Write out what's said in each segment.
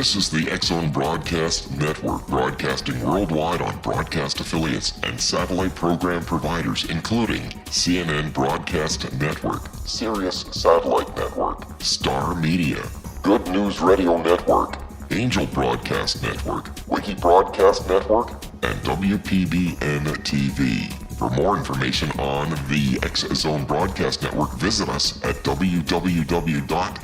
This is the X-Zone Broadcast Network, broadcasting worldwide on broadcast affiliates and satellite program providers, including CNN Broadcast Network, Sirius Satellite Network, Star Media, Good News Radio Network, Angel Broadcast Network, Wiki Broadcast Network, and WPBN TV. For more information on the X-Zone Broadcast Network, visit us at www.xzbn.net.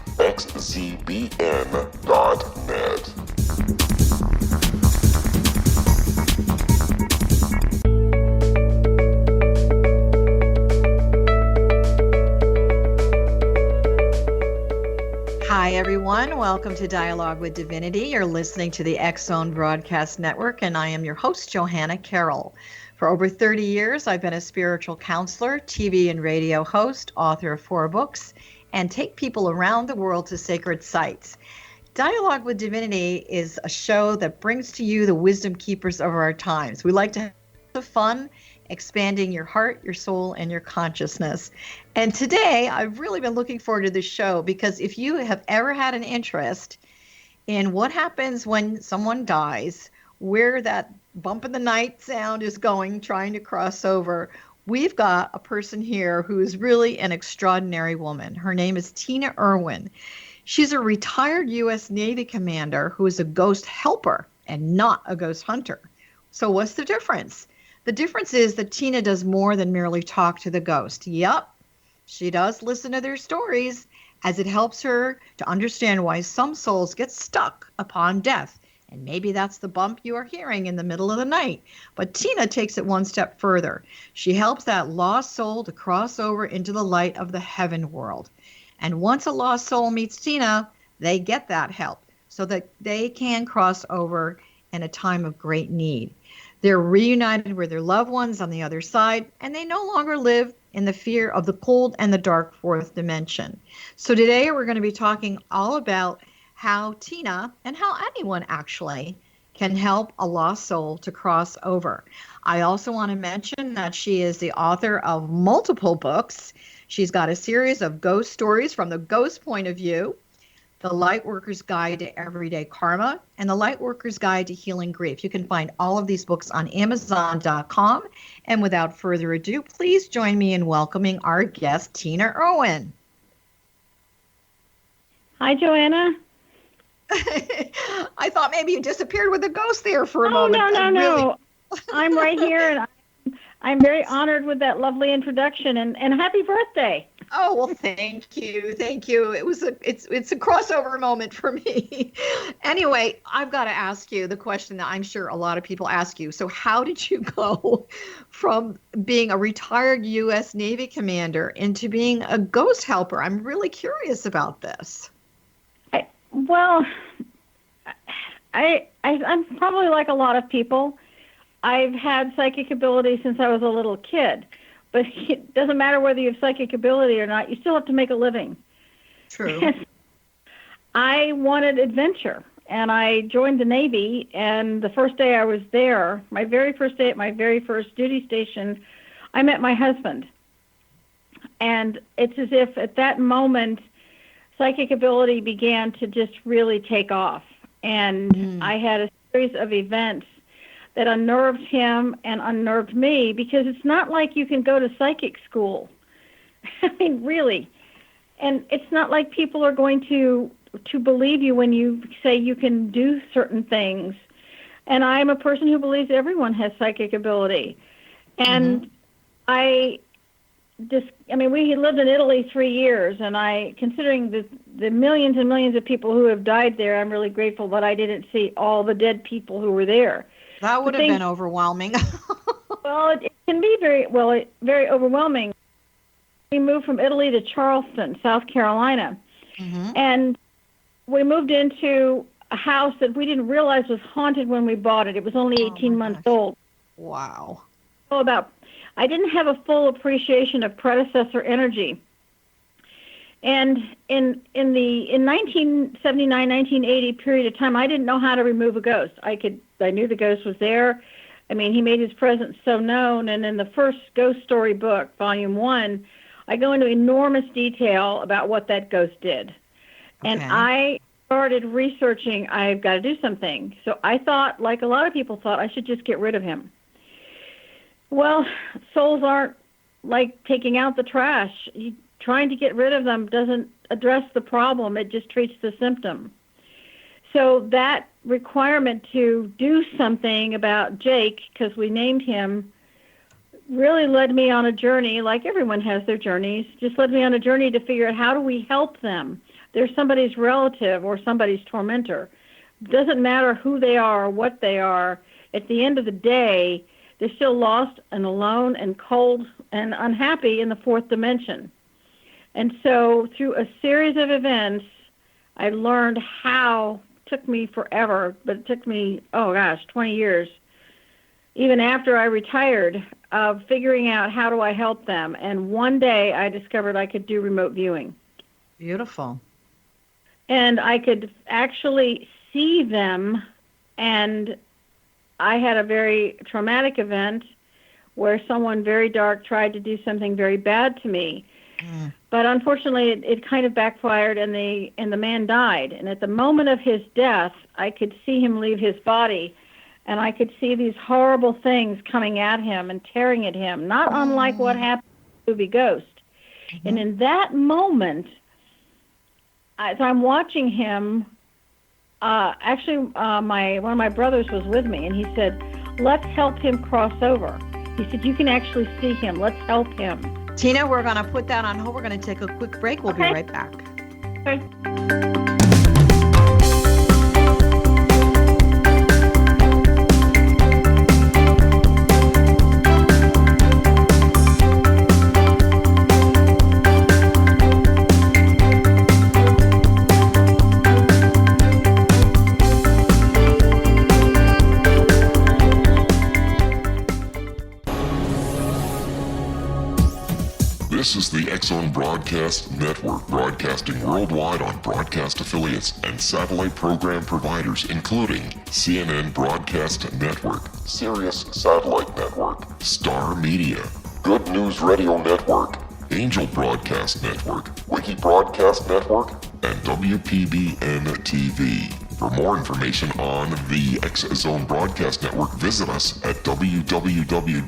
Hi, everyone. Welcome to Dialogue with Divinity. You're listening to the X-Zone Broadcast Network, and I am your host, Johanna Carroll. For over 30 years, I've been a spiritual counselor, TV and radio host, author of 4 books, and take people around the world to sacred sites. Dialogue with Divinity is a show that brings to you the wisdom keepers of our times. We like to have fun, expanding your heart, your soul, and your consciousness. And today, I've really been looking forward to this show because if you have ever had an interest in what happens when someone dies, where that bump in the night sound is going, trying to cross over, we've got a person here who is really an extraordinary woman. Her name is Tina Erwin. She's a retired U.S. Navy commander who is a ghost helper and not a ghost hunter. So what's the difference? The difference is that Tina does more than merely talk to the ghost. Yep, she does listen to their stories, as it helps her to understand why some souls get stuck upon death. And maybe that's the bump you are hearing in the middle of the night. But Tina takes it one step further. She helps that lost soul to cross over into the light of the heaven world. And once a lost soul meets Tina, they get that help so that they can cross over in a time of great need. They're reunited with their loved ones on the other side, and they no longer live in the fear of the cold and the dark fourth dimension. So today we're going to be talking all about how Tina, and how anyone actually, can help a lost soul to cross over. I also want to mention that she is the author of multiple books. She's got a series of ghost stories from the ghost point of view, The Lightworker's Guide to Everyday Karma, and The Lightworker's Guide to Healing Grief. You can find all of these books on Amazon.com. And without further ado, please join me in welcoming our guest, Tina Erwin. Hi, Joanna. I thought maybe you disappeared with a ghost there for a moment. No. I'm right here, and I'm very honored with that lovely introduction, and happy birthday. Oh, well, thank you. It's a crossover moment for me. Anyway, I've got to ask you the question that I'm sure a lot of people ask you. So how did you go from being a retired U.S. Navy commander into being a ghost helper? I'm really curious about this. I'm probably like a lot of people. I've had psychic ability since I was a little kid, but it doesn't matter whether you have psychic ability or not. You still have to make a living. True. And I wanted adventure, and I joined the Navy, and the first day I was there, my very first day at my very first duty station, I met my husband. And it's as if at that moment, psychic ability began to just really take off. And I had a series of events that unnerved him and unnerved me, because it's not like you can go to psychic school. I mean, really. And it's not like people are going to believe you when you say you can do certain things. And I'm a person who believes everyone has psychic ability. And we lived in Italy 3 years, and considering the millions and millions of people who have died there, I'm really grateful that I didn't see all the dead people who were there. That would have been overwhelming. Well, it can be very overwhelming. We moved from Italy to Charleston, South Carolina, and we moved into a house that we didn't realize was haunted when we bought it. It was only 18 months old. Wow. I didn't have a full appreciation of predecessor energy. And in 1979, 1980 period of time, I didn't know how to remove a ghost. I knew the ghost was there. I mean, he made his presence so known. And in the first ghost story book, volume 1, I go into enormous detail about what that ghost did. And I started researching, I've got to do something. So I thought, like a lot of people thought, I should just get rid of him. Well, souls aren't like taking out the trash. Trying to get rid of them doesn't address the problem. It just treats the symptom. So that requirement to do something about Jake, because we named him, really led me on a journey, like everyone has their journeys, just led me on a journey to figure out how do we help them. They're somebody's relative or somebody's tormentor. It doesn't matter who they are or what they are. At the end of the day, they're still lost and alone and cold and unhappy in the fourth dimension. And so through a series of events, I learned how. It took me forever, but it took me, 20 years, even after I retired, of figuring out how do I help them. And one day I discovered I could do remote viewing. Beautiful. And I could actually see them. And I had a very traumatic event where someone very dark tried to do something very bad to me. But unfortunately, it kind of backfired, and the man died. And at the moment of his death, I could see him leave his body, and I could see these horrible things coming at him and tearing at him, not unlike what happened in the movie Ghost. Mm-hmm. And in that moment, as I'm watching him, one of my brothers was with me, and he said, "Let's help him cross over." He said, "You can actually see him. Let's help him." Tina, we're going to put that on hold. We're going to take a quick break. We'll be right back. Okay. This is the X-Zone Broadcast Network, broadcasting worldwide on broadcast affiliates and satellite program providers, including CNN Broadcast Network, Sirius Satellite Network, Star Media, Good News Radio Network, Angel Broadcast Network, Wiki Broadcast Network, and WPBN TV. For more information on the X-Zone Broadcast Network, visit us at www.xzbn.net.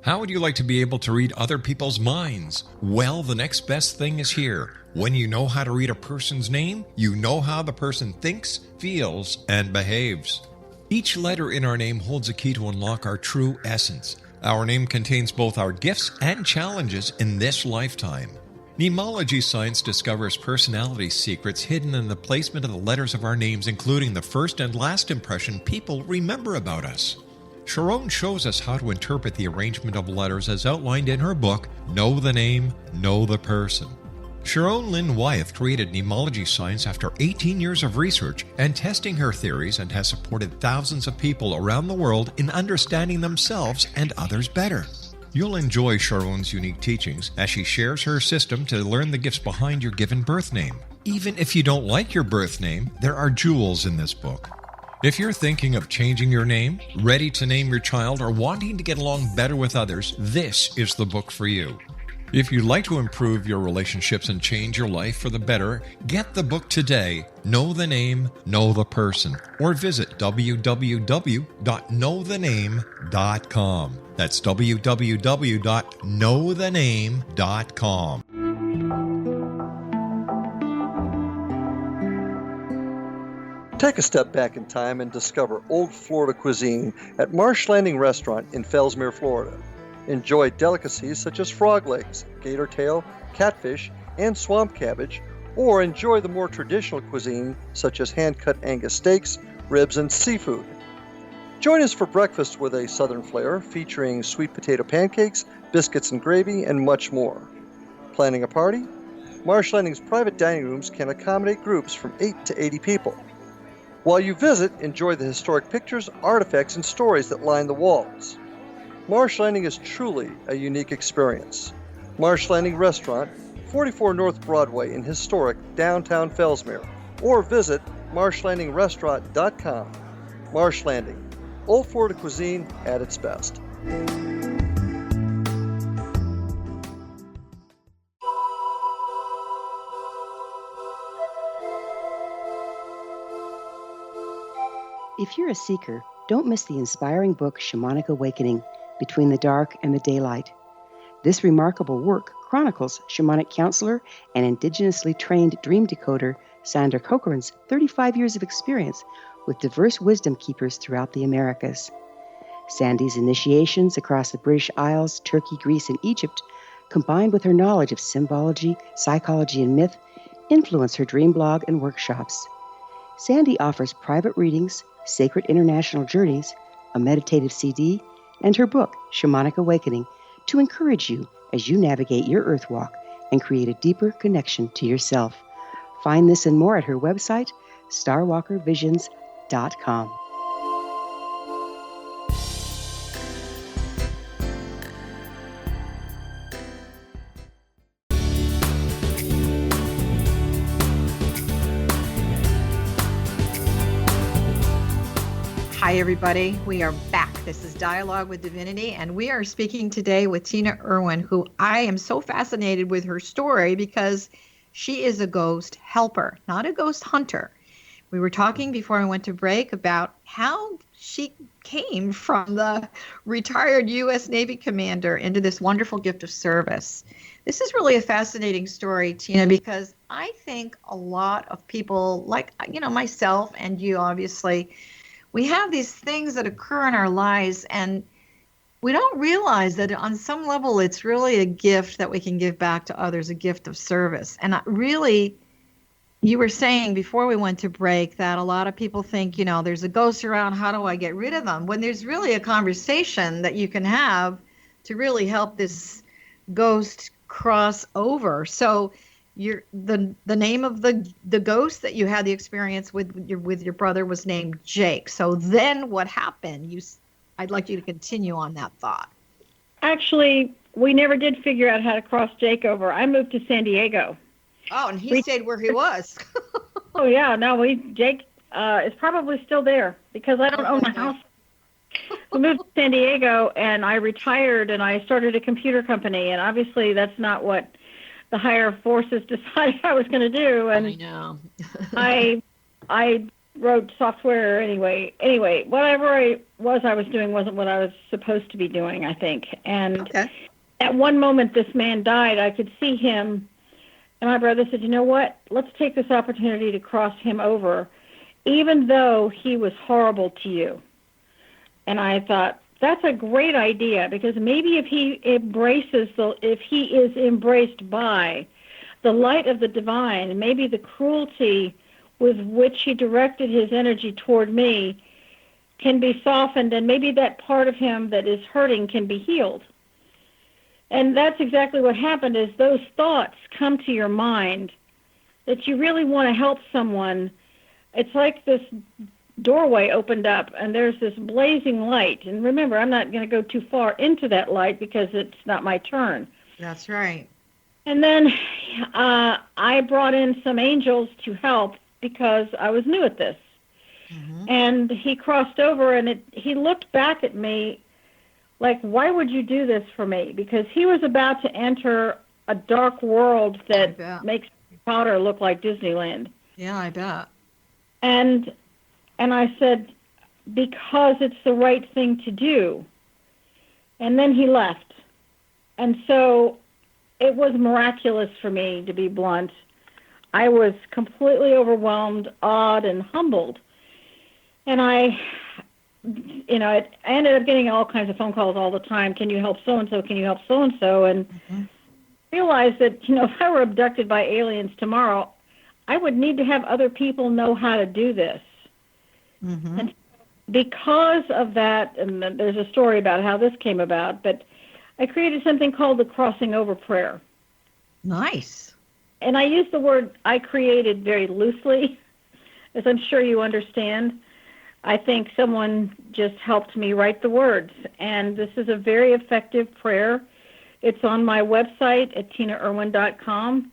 How would you like to be able to read other people's minds? Well, the next best thing is here. When you know how to read a person's name, you know how the person thinks, feels, and behaves. Each letter in our name holds a key to unlock our true essence. Our name contains both our gifts and challenges in this lifetime. Mnemology science discovers personality secrets hidden in the placement of the letters of our names, including the first and last impression people remember about us. Sharon shows us how to interpret the arrangement of letters as outlined in her book, Know the Name, Know the Person. Sharon Lynn Wyeth created mnemology science after 18 years of research and testing her theories, and has supported thousands of people around the world in understanding themselves and others better. You'll enjoy Sharon's unique teachings as she shares her system to learn the gifts behind your given birth name. Even if you don't like your birth name, there are jewels in this book. If you're thinking of changing your name, ready to name your child, or wanting to get along better with others, this is the book for you. If you'd like to improve your relationships and change your life for the better, get the book today, Know the Name, Know the Person, or visit www.knowthename.com. That's www.knowthename.com. Take a step back in time and discover old Florida cuisine at Marsh Landing Restaurant in Fellsmere, Florida. Enjoy delicacies such as frog legs, gator tail, catfish, and swamp cabbage, or enjoy the more traditional cuisine such as hand-cut Angus steaks, ribs, and seafood. Join us for breakfast with a southern flair featuring sweet potato pancakes, biscuits and gravy, and much more. Planning a party? Marsh Landing's private dining rooms can accommodate groups from 8 to 80 people. While you visit, enjoy the historic pictures, artifacts, and stories that line the walls. Marsh Landing is truly a unique experience. Marsh Landing Restaurant, 44 North Broadway in historic downtown Fellsmere, or visit marshlandingrestaurant.com. Marsh Landing, Old Florida cuisine at its best. If you're a seeker, don't miss the inspiring book Shamanic Awakening, Between the Dark and the Daylight. This remarkable work chronicles shamanic counselor and indigenously trained dream decoder Sandra Cochran's 35 years of experience with diverse wisdom keepers throughout the Americas. Sandy's initiations across the British Isles, Turkey, Greece, and Egypt, combined with her knowledge of symbology, psychology, and myth, influence her dream blog and workshops. Sandy offers private readings, sacred international journeys, a meditative CD, and her book, Shamanic Awakening, to encourage you as you navigate your earth walk and create a deeper connection to yourself. Find this and more at her website, starwalkervisions.com. Hi, everybody. We are back. This is Dialogue with Divinity, and we are speaking today with Tina Erwin, who I am so fascinated with her story because she is a ghost helper, not a ghost hunter. We were talking before I went to break about how she came from the retired U.S. Navy commander into this wonderful gift of service. This is really a fascinating story, Tina, because I think a lot of people, like, myself and you, obviously, we have these things that occur in our lives, and we don't realize that on some level it's really a gift that we can give back to others, a gift of service. And really, you were saying before we went to break that a lot of people think, there's a ghost around, how do I get rid of them? When there's really a conversation that you can have to really help this ghost cross over. So the name of the ghost that you had the experience with your brother was named Jake. So then what happened? I'd like you to continue on that thought. Actually, we never did figure out how to cross Jake over. I moved to San Diego. Oh, and he stayed where he was. Oh yeah, no, Jake is probably still there because I don't own a house. We moved to San Diego, and I retired, and I started a computer company, and obviously that's not what the higher forces decided I was going to do, and I know. I wrote software anyway. Anyway, whatever I was doing wasn't what I was supposed to be doing, I think. And At one moment, this man died. I could see him, and my brother said, "You know what? Let's take this opportunity to cross him over, even though he was horrible to you." And I thought, that's a great idea, because maybe if he is embraced by the light of the divine, maybe the cruelty with which he directed his energy toward me can be softened, and maybe that part of him that is hurting can be healed. And that's exactly what happened, is those thoughts come to your mind that you really want to help someone. It's like this doorway opened up, and there's this blazing light. And remember, I'm not going to go too far into that light because it's not my turn. That's right. And then I brought in some angels to help because I was new at this. Mm-hmm. And he crossed over, and he looked back at me like, why would you do this for me? Because he was about to enter a dark world that makes Potter look like Disneyland. Yeah, I bet. And I said, because it's the right thing to do. And then he left. And so it was miraculous for me, to be blunt. I was completely overwhelmed, awed, and humbled. And I ended up getting all kinds of phone calls all the time. Can you help so-and-so? Can you help so-and-so? And realized that, if I were abducted by aliens tomorrow, I would need to have other people know how to do this. Mm-hmm. And because of that, and there's a story about how this came about, but I created something called the crossing over prayer. Nice. And I use the word I created very loosely, as I'm sure you understand. I think someone just helped me write the words. And this is a very effective prayer. It's on my website at tinaerwin.com.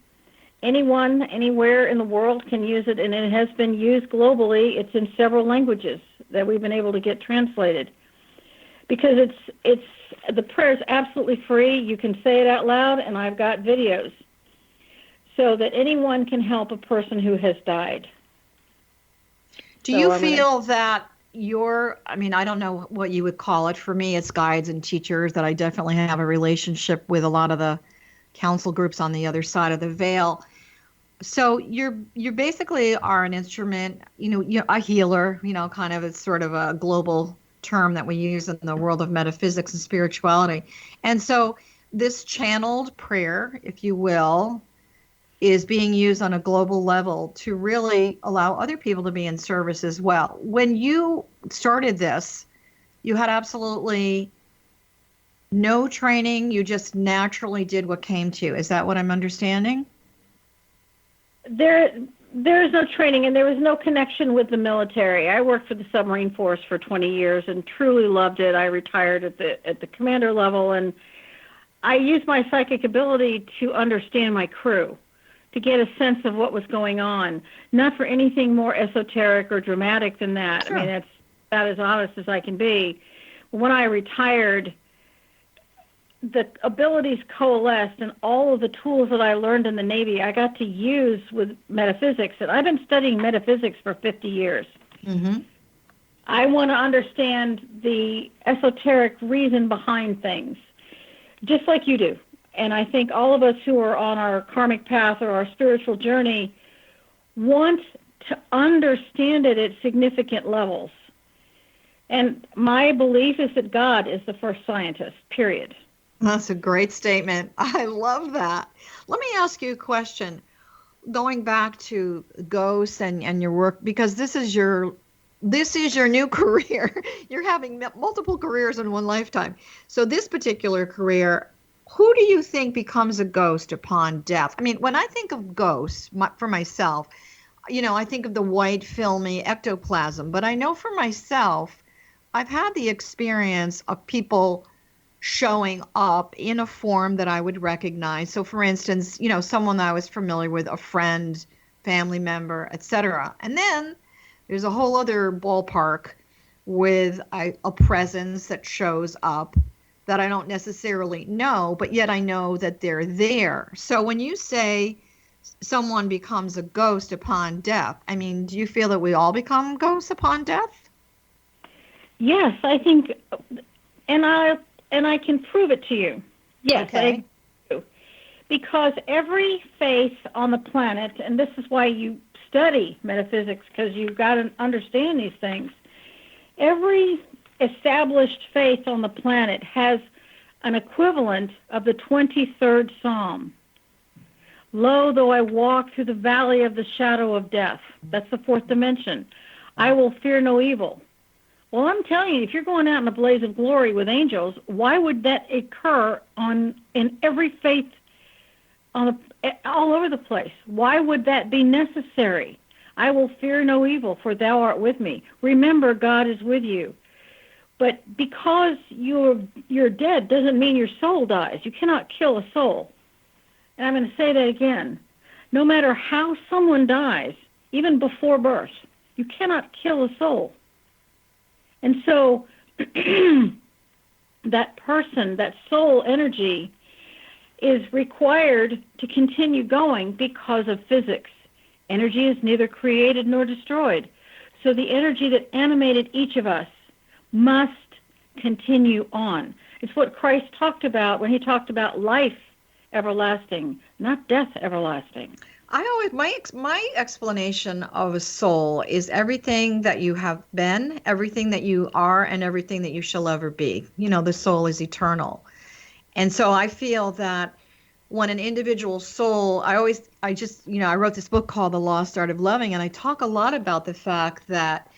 Anyone, anywhere in the world can use it, and it has been used globally. It's in several languages that we've been able to get translated. Because the prayer is absolutely free. You can say it out loud, and I've got videos so that anyone can help a person who has died. Do you feel that I don't know what you would call it. For me, it's guides and teachers that I definitely have a relationship with a lot of the council groups on the other side of the veil. So you basically are an instrument, you're a healer, kind of, it's sort of a global term that we use in the world of metaphysics and spirituality. And so this channeled prayer, if you will, is being used on a global level to really allow other people to be in service as well. When you started this, you had absolutely no training. You just naturally did what came to you. Is that what I'm understanding? There is no training, and there was no connection with the military. I worked for the submarine force for 20 years and truly loved it. I retired at the commander level, and I used my psychic ability to understand my crew, to get a sense of what was going on, not for anything more esoteric or dramatic than that. Sure. I mean, that's about as honest as I can be. When I retired, the abilities coalesced, and all of the tools that I learned in the Navy, I got to use with metaphysics. And I've been studying metaphysics for 50 years. Mm-hmm. I want to understand the esoteric reason behind things, just like you do. And I think all of us who are on our karmic path or our spiritual journey want to understand it at significant levels. And my belief is that God is the first scientist, period. That's a great statement. I love that. Let me ask you a question. Going back to ghosts and your work, because this is your new career. You're having multiple careers in one lifetime. So this particular career, who do you think becomes a ghost upon death? I mean, when I think of ghosts, for myself, I think of the white filmy ectoplasm. But I know for myself, I've had the experience of people showing up in a form that I would recognize. So for instance, someone that I was familiar with, a friend, family member, etc. And then there's a whole other ballpark with a presence that shows up that I don't necessarily know, but yet I know that they're there. So when you say someone becomes a ghost upon death, I mean, do you feel that we all become ghosts upon death? Yes, I think, and I can prove it to you. Yes, okay. I do. Because every faith on the planet, and this is why you study metaphysics, because you've got to understand these things. Every established faith on the planet has an equivalent of the 23rd Psalm. Lo, though I walk through the valley of the shadow of death. That's the fourth dimension. I will fear no evil. Well, I'm telling you, if you're going out in a blaze of glory with angels, why would that occur in every faith all over the place? Why would that be necessary? I will fear no evil, for thou art with me. Remember, God is with you. But because you're dead doesn't mean your soul dies. You cannot kill a soul. And I'm going to say that again. No matter how someone dies, even before birth, you cannot kill a soul. And so that person, that soul energy, is required to continue going because of physics. Energy is neither created nor destroyed. So the energy that animated each of us must continue on. It's what Christ talked about when he talked about life everlasting, not death everlasting. My explanation of a soul is everything that you have been, everything that you are, and everything that you shall ever be. The soul is eternal. And so I feel that when an individual soul, I wrote this book called The Lost Art of Loving, and I talk a lot about the fact that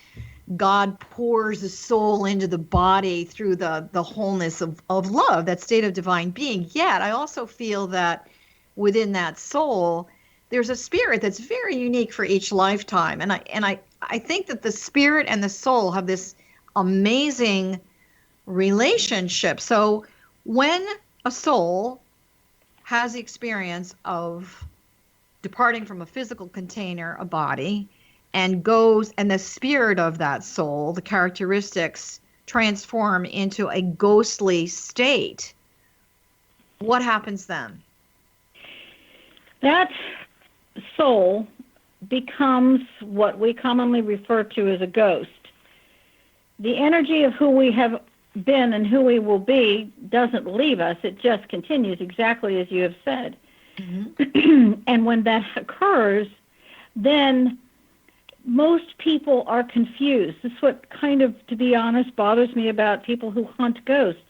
God pours the soul into the body through the wholeness of love, that state of divine being. Yet I also feel that within that soul, there's a spirit that's very unique for each lifetime. And I think that the spirit and the soul have this amazing relationship. So when a soul has the experience of departing from a physical container, a body, and goes, and the spirit of that soul, the characteristics transform into a ghostly state, what happens then? That soul becomes what we commonly refer to as a ghost. The energy of who we have been and who we will be doesn't leave us. It just continues exactly as you have said. Mm-hmm. And when that occurs, then most people are confused. This is what kind of, to be honest, bothers me about people who hunt ghosts.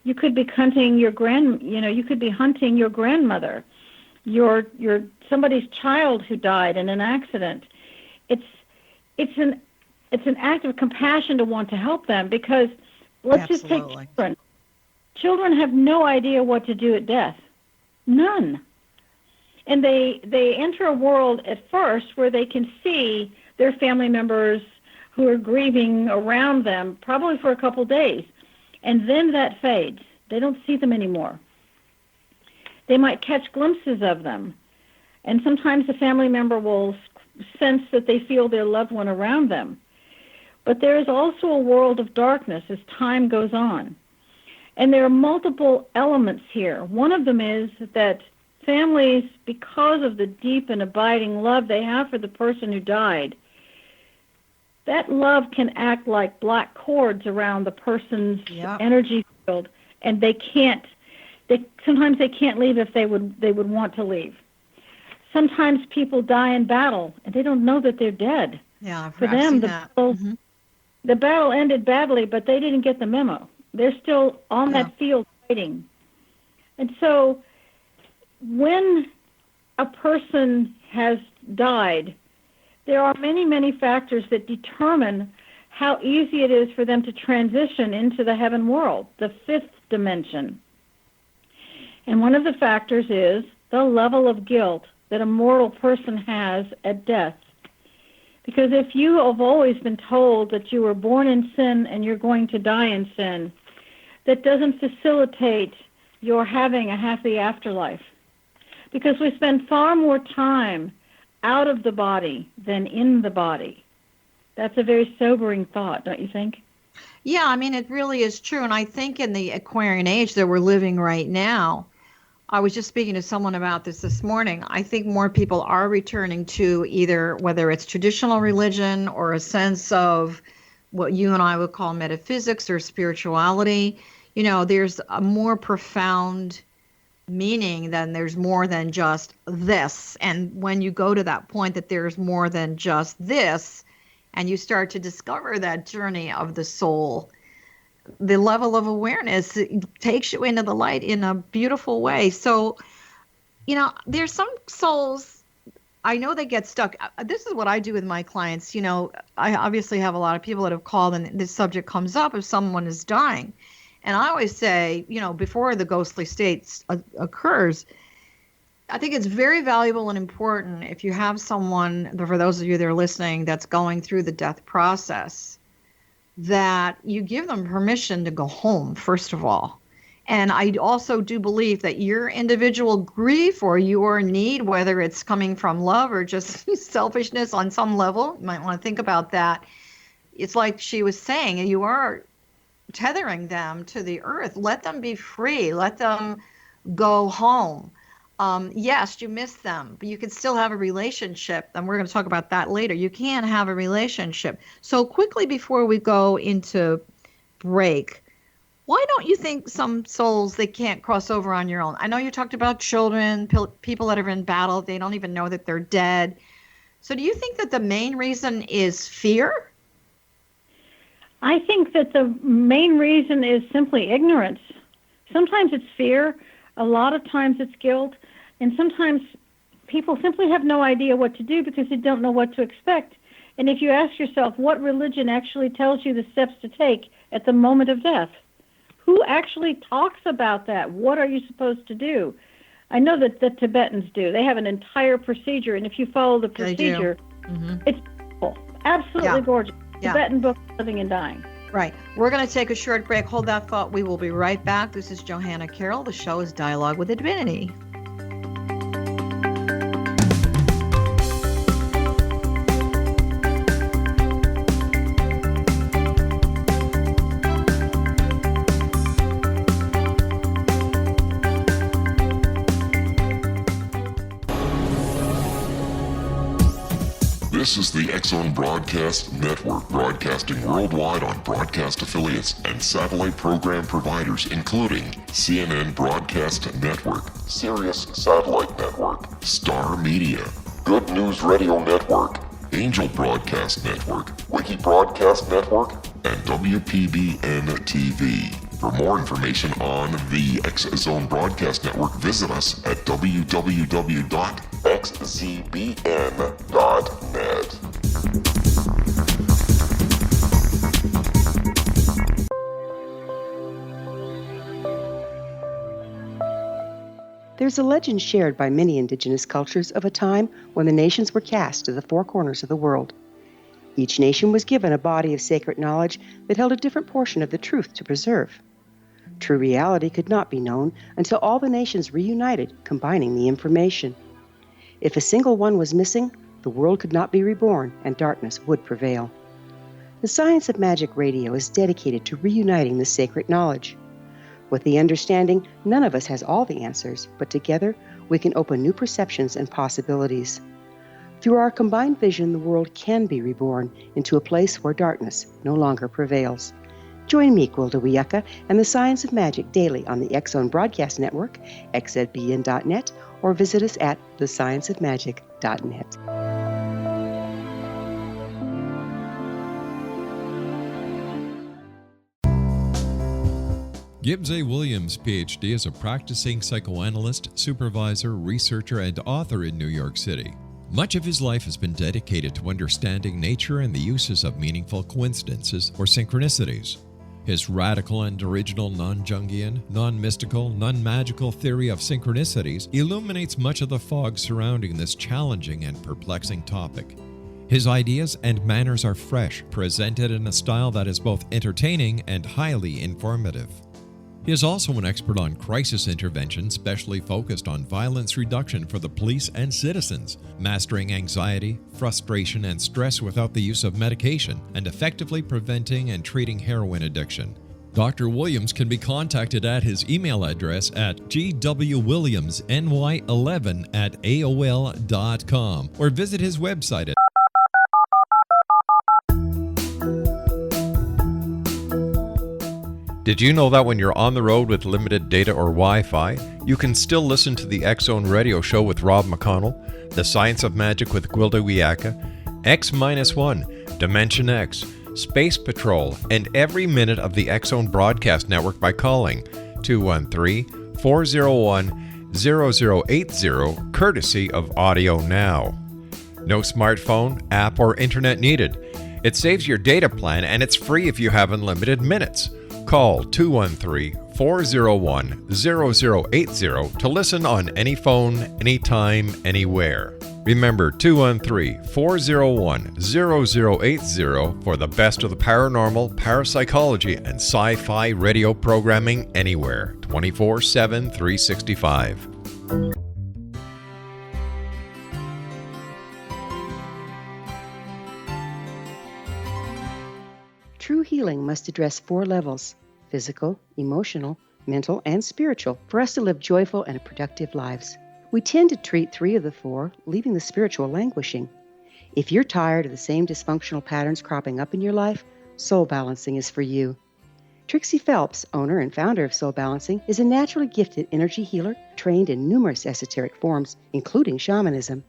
You could be hunting your you could be hunting your grandmother, your somebody's child who died in an accident. It's an act of compassion to want to help them, because let's just take children. Children have no idea what to do at death. None. And they enter a world at first where they can see their family members who are grieving around them, probably for a couple days. And then that fades. They don't see them anymore. They might catch glimpses of them. And sometimes the family member will sense that they feel their loved one around them. But there is also a world of darkness as time goes on. And there are multiple elements here. One of them is that families, because of the deep and abiding love they have for the person who died, that love can act like black cords around the person's energy field, and sometimes they can't leave if they would want to leave. Sometimes people die in battle, and they don't know that they're dead. Yeah, for them, the battle ended badly, but they didn't get the memo. They're still on that field fighting. And so when a person has died, there are many, many factors that determine how easy it is for them to transition into the heaven world, the fifth dimension. And one of the factors is the level of guilt that a mortal person has at death. Because if you have always been told that you were born in sin and you're going to die in sin, that doesn't facilitate your having a happy afterlife. Because we spend far more time out of the body than in the body. That's a very sobering thought, don't you think? Yeah, I mean, it really is true. And I think in the Aquarian age that we're living right now, I was just speaking to someone about this morning. I think more people are returning to either, whether it's traditional religion or a sense of what you and I would call metaphysics or spirituality. You know, there's a more profound meaning than there's more than just this. And when you go to that point that there's more than just this, and you start to discover that journey of the soul, the level of awareness takes you into the light in a beautiful way. So, you know, there's some souls, I know they get stuck. This is what I do with my clients. You know, I obviously have a lot of people that have called and this subject comes up if someone is dying. And I always say, you know, before the ghostly state occurs, I think it's very valuable and important if you have someone, for those of you that are listening, that's going through the death process, that you give them permission to go home, first of all. And I also do believe that your individual grief or your need, whether it's coming from love or just selfishness on some level, you might want to think about that. It's like she was saying, you are tethering them to the earth. Let them be free. Let them go home. Yes, you miss them, but you can still have a relationship, and we're going to talk about that later. You can have a relationship. So quickly before we go into break, why don't you think some souls, they can't cross over on your own? I know you talked about children, people that are in battle, they don't even know that they're dead. So do you think that the main reason is fear? I think that the main reason is simply ignorance. Sometimes it's fear, a lot of times it's guilt, and sometimes people simply have no idea what to do because they don't know what to expect. And if you ask yourself what religion actually tells you the steps to take at the moment of death, who actually talks about that? What are you supposed to do? I know that the Tibetans do. They have an entire procedure, and if you follow the procedure, it's beautiful, absolutely gorgeous. Tibetan book, Living and Dying. Right. We're going to take a short break. Hold that thought. We will be right back. This is Johanna Carroll. The show is Dialogue with the Divinity. This is the X-Zone Broadcast Network, broadcasting worldwide on broadcast affiliates and satellite program providers, including CNN Broadcast Network, Sirius Satellite Network, Star Media, Good News Radio Network, Angel Broadcast Network, Wiki Broadcast Network, and WPBN TV. For more information on the X-Zone Broadcast Network, visit us at www.xzbn.net. There's a legend shared by many indigenous cultures of a time when the nations were cast to the four corners of the world. Each nation was given a body of sacred knowledge that held a different portion of the truth to preserve. True reality could not be known until all the nations reunited, combining the information. If a single one was missing, the world could not be reborn and darkness would prevail. The Science of Magic Radio is dedicated to reuniting the sacred knowledge. With the understanding, none of us has all the answers, but together we can open new perceptions and possibilities. Through our combined vision, the world can be reborn into a place where darkness no longer prevails. Join me, Gwilda Wiyaka, and the Science of Magic daily on the X-Zone Broadcast Network, xzbn.net, or visit us at thescienceofmagic.net. Gibbs A. Williams, Ph.D., is a practicing psychoanalyst, supervisor, researcher, and author in New York City. Much of his life has been dedicated to understanding nature and the uses of meaningful coincidences or synchronicities. His radical and original non-Jungian, non-mystical, non-magical theory of synchronicities illuminates much of the fog surrounding this challenging and perplexing topic. His ideas and manners are fresh, presented in a style that is both entertaining and highly informative. He is also an expert on crisis intervention, specially focused on violence reduction for the police and citizens, mastering anxiety, frustration, and stress without the use of medication, and effectively preventing and treating heroin addiction. Dr. Williams can be contacted at his email address at gwwilliamsny11@aol.com or visit his website at Did you know that when you're on the road with limited data or Wi-Fi, you can still listen to the X-Zone Radio Show with Rob McConnell, The Science of Magic with Gwilda Wiyaka, X-1, Dimension X, Space Patrol, and every minute of the X-Zone Broadcast Network by calling 213-401-0080, courtesy of Audio Now. No smartphone, app, or internet needed. It saves your data plan and it's free if you have unlimited minutes. Call 213-401-0080 to listen on any phone, anytime, anywhere. Remember 213-401-0080 for the best of the paranormal, parapsychology, and sci-fi radio programming anywhere, 24/7, 365. True healing must address 4 levels: physical, emotional, mental, and spiritual, for us to live joyful and productive lives. We tend to treat 3 of the 4, leaving the spiritual languishing. If you're tired of the same dysfunctional patterns cropping up in your life, Soul Balancing is for you. Trixie Phelps, owner and founder of Soul Balancing, is a naturally gifted energy healer trained in numerous esoteric forms, including shamanism.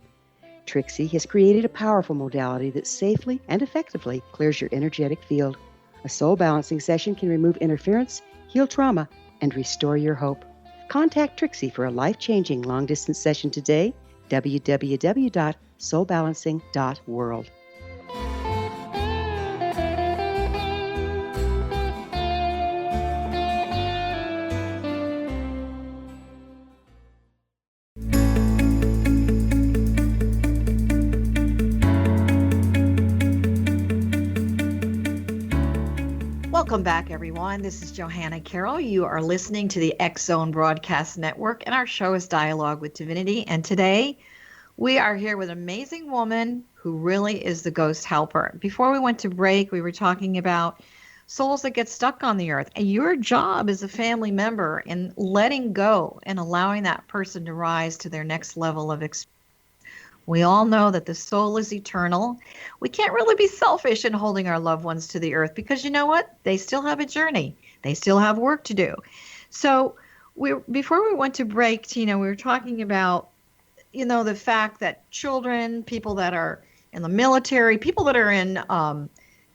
Trixie has created a powerful modality that safely and effectively clears your energetic field. A soul balancing session can remove interference, heal trauma, and restore your hope. Contact Trixie for a life-changing long-distance session today, www.soulbalancing.world. Welcome back, everyone. This is Johanna Carroll. You are listening to the X-Zone Broadcast Network, and our show is Dialogue with Divinity. And today, we are here with an amazing woman who really is the ghost helper. Before we went to break, we were talking about souls that get stuck on the earth. And your job as a family member in letting go and allowing that person to rise to their next level of experience We all know that the soul is eternal. We can't really be selfish in holding our loved ones to the earth because you know what? They still have a journey. They still have work to do. So before we went to break, Tina, we were talking about, the fact that children, people that are in the military, people that are in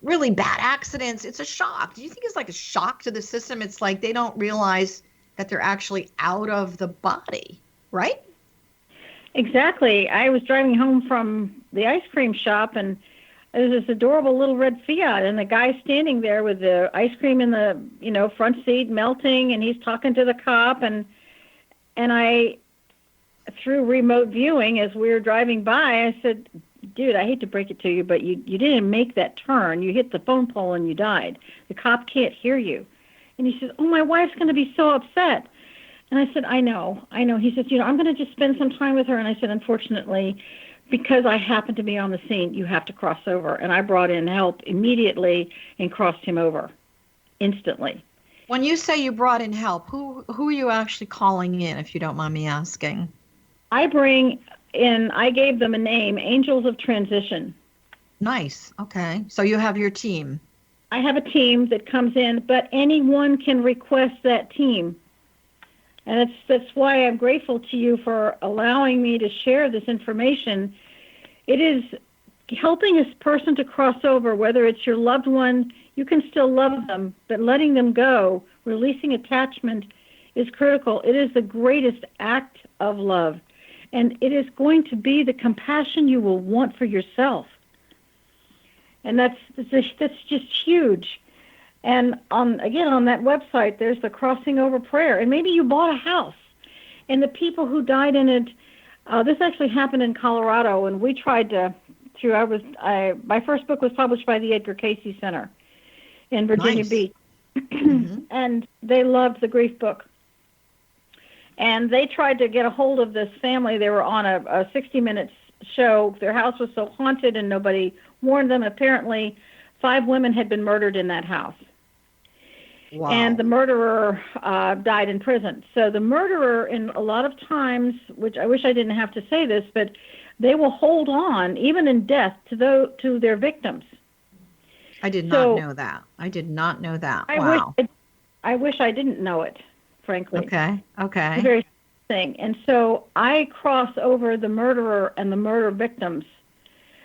really bad accidents, it's a shock. Do you think it's like a shock to the system? It's like they don't realize that they're actually out of the body, right? Exactly. I was driving home from the ice cream shop, and there's this adorable little red Fiat, and the guy's standing there with the ice cream in the front seat melting, and he's talking to the cop, and I, through remote viewing as we were driving by, I said, dude, I hate to break it to you, but you didn't make that turn. You hit the phone pole and you died. The cop can't hear you. And he says, oh, my wife's going to be so upset. And I said, I know. He says, I'm going to just spend some time with her. And I said, unfortunately, because I happened to be on the scene, you have to cross over. And I brought in help immediately and crossed him over instantly. When you say you brought in help, who are you actually calling in, if you don't mind me asking? I gave them a name, Angels of Transition. Nice. Okay. So you have your team. I have a team that comes in, but anyone can request that team. And that's why I'm grateful to you for allowing me to share this information. It is helping a person to cross over, whether it's your loved one, you can still love them, but letting them go, releasing attachment is critical. It is the greatest act of love. And it is going to be the compassion you will want for yourself. And that's just huge. And on that website, there's the crossing over prayer. And maybe you bought a house, and the people who died in it. This actually happened in Colorado, and we tried to. My first book was published by the Edgar Cayce Center in Virginia Beach, mm-hmm. And they loved the grief book. And they tried to get a hold of this family. They were on a 60 Minutes show. Their house was so haunted, and nobody warned them. Apparently, 5 women had been murdered in that house. Wow. And the murderer died in prison. So the murderer, in a lot of times, which I wish I didn't have to say this, but they will hold on, even in death, to their victims. I did not know that. Wow. I wish I didn't know it, frankly. Okay. The very thing. And so I cross over the murderer and the murder victims.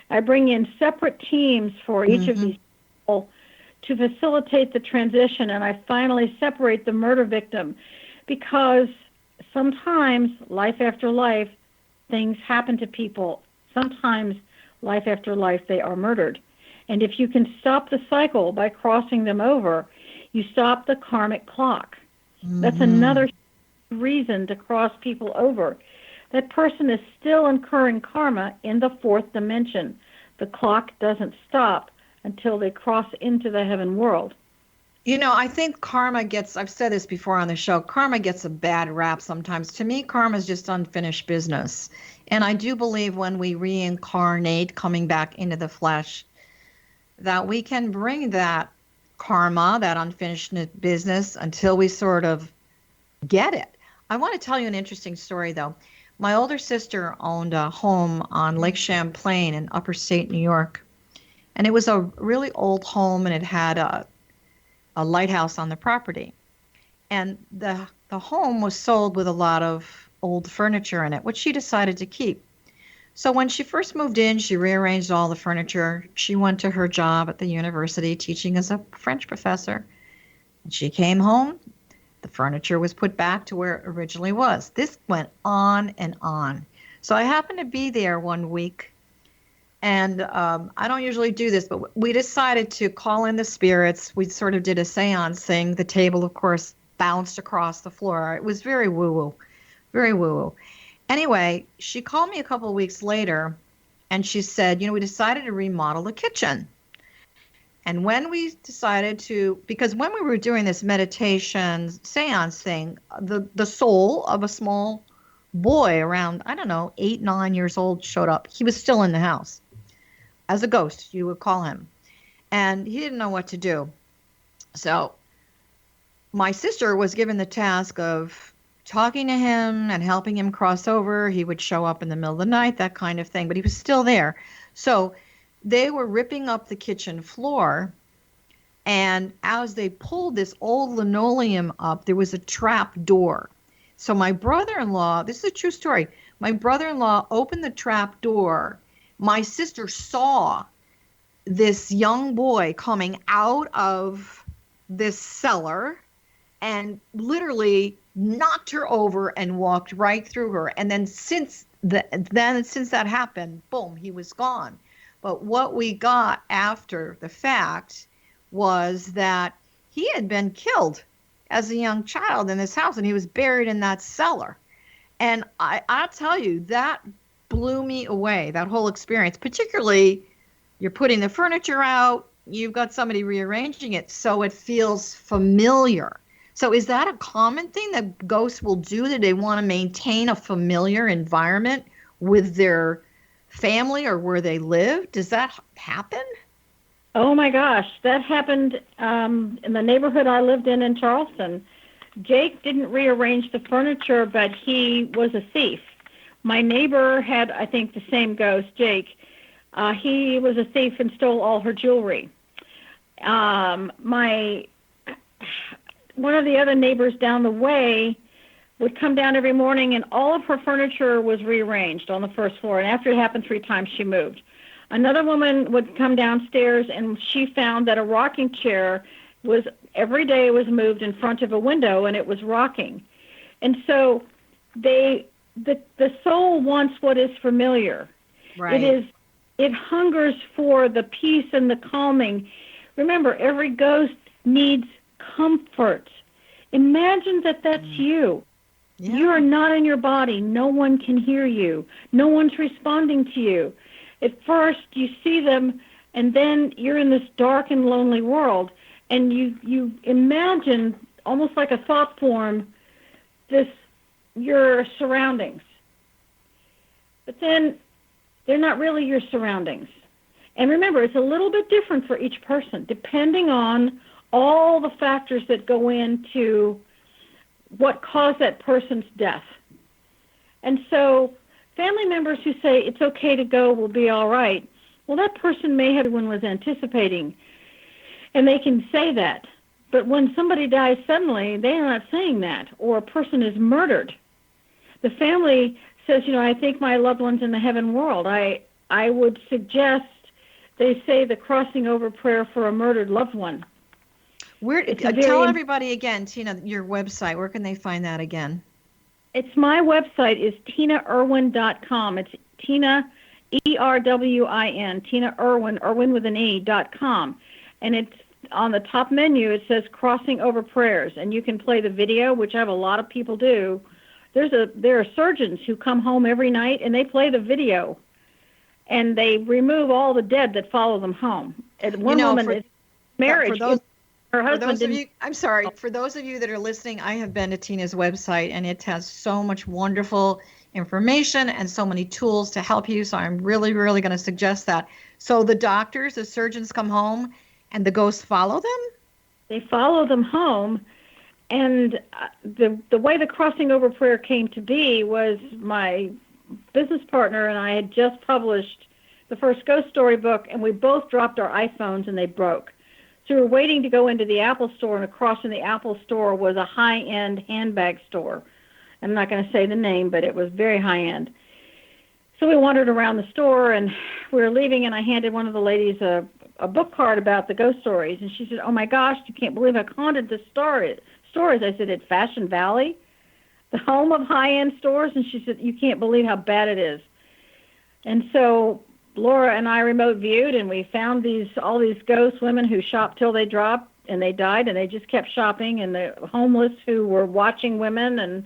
I bring in separate teams for each of these people to facilitate the transition, and I finally separate the murder victim, because sometimes, life after life, things happen to people. Sometimes, life after life, they are murdered. And if you can stop the cycle by crossing them over, you stop the karmic clock. Mm-hmm. That's another reason to cross people over. That person is still incurring karma in the 4th dimension. The clock doesn't stop until they cross into the heaven world. I think karma I've said this before on the show, karma gets a bad rap sometimes. To me, karma is just unfinished business. And I do believe when we reincarnate, coming back into the flesh, that we can bring that karma, that unfinished business, until we sort of get it. I want to tell you an interesting story, though. My older sister owned a home on Lake Champlain in upstate New York. And it was a really old home, and it had a lighthouse on the property. And the home was sold with a lot of old furniture in it, which she decided to keep. So when she first moved in, she rearranged all the furniture. She went to her job at the university teaching as a French professor. And she came home. The furniture was put back to where it originally was. This went on and on. So I happened to be there one week. And I don't usually do this, but we decided to call in the spirits. We sort of did a seance thing. The table, of course, bounced across the floor. It was very woo-woo, very woo-woo. Anyway, she called me a couple of weeks later, and she said, we decided to remodel the kitchen. And when we decided because when we were doing this meditation seance thing, the soul of a small boy around, 8, 9 years old showed up. He was still in the house. As a ghost, you would call him. And he didn't know what to do. So my sister was given the task of talking to him and helping him cross over. He would show up in the middle of the night, that kind of thing, but he was still there. So they were ripping up the kitchen floor, and as they pulled this old linoleum up, there was a trap door. So my brother-in-law, this is a true story, my brother-in-law opened the trap door. My sister saw this young boy coming out of this cellar and literally knocked her over and walked right through her. And then since that happened, boom, he was gone. But what we got after the fact was that he had been killed as a young child in this house, and he was buried in that cellar. And I'll tell you, that blew me away, that whole experience. Particularly, you're putting the furniture out, you've got somebody rearranging it, so it feels familiar. So is that a common thing that ghosts will do? That they want to maintain a familiar environment with their family or where they live? Does that happen? Oh my gosh, that happened in the neighborhood I lived in Charleston. Jake didn't rearrange the furniture, but he was a thief. My neighbor had, I think, the same ghost, Jake. He was a thief and stole all her jewelry. One of the other neighbors down the way would come down every morning, and all of her furniture was rearranged on the first floor. And after it happened 3 times, she moved. Another woman would come downstairs, and she found that a rocking chair was every day was moved in front of a window, and it was rocking. And so the soul wants what is familiar. Right. It hungers for the peace and the calming. Remember, every ghost needs comfort. Imagine that that's you. Yeah. You are not in your body. No one can hear you. No one's responding to you. At first, you see them, and then you're in this dark and lonely world, and you imagine, almost like a thought form, your surroundings. But then they're not really your surroundings. And remember, it's a little bit different for each person, depending on all the factors that go into what caused that person's death. And so family members who say it's okay to go, will be all right, well, that person may have one was anticipating, and they can say that. But when somebody dies suddenly, they're not saying that, or a person is murdered. The family says, I think my loved one's in the heaven world. I would suggest they say the crossing over prayer for a murdered loved one. Tell everybody again, Tina, your website. Where can they find that again? It's my website is TinaErwin.com. It's Tina, ERWIN, Tina Erwin, Erwin with an E.com. And it's on the top menu, it says Crossing Over Prayers. And you can play the video, which I have a lot of people do. There are surgeons who come home every night, and they play the video. And they remove all the dead that follow them home. And one woman is married. Her husband for those of you that are listening, I have been to Tina's website, and it has so much wonderful information and so many tools to help you. So I'm really, really going to suggest that. So the surgeons come home, and the ghosts follow them? They follow them home. And the way the crossing over prayer came to be was my business partner and I had just published the first ghost story book, and we both dropped our iPhones, and they broke. So we were waiting to go into the Apple store, and across from the Apple store was a high-end handbag store. I'm not going to say the name, but it was very high-end. So we wandered around the store, and we were leaving, and I handed one of the ladies a book card about the ghost stories, and she said, "Oh my gosh, you can't believe how haunted this store is." I said, "At Fashion Valley, the home of high-end stores?" And she said, "You can't believe how bad it is." And so Laura and I remote viewed, and we found all these ghost women who shopped till they dropped and they died, and they just kept shopping, and the homeless who were watching women, and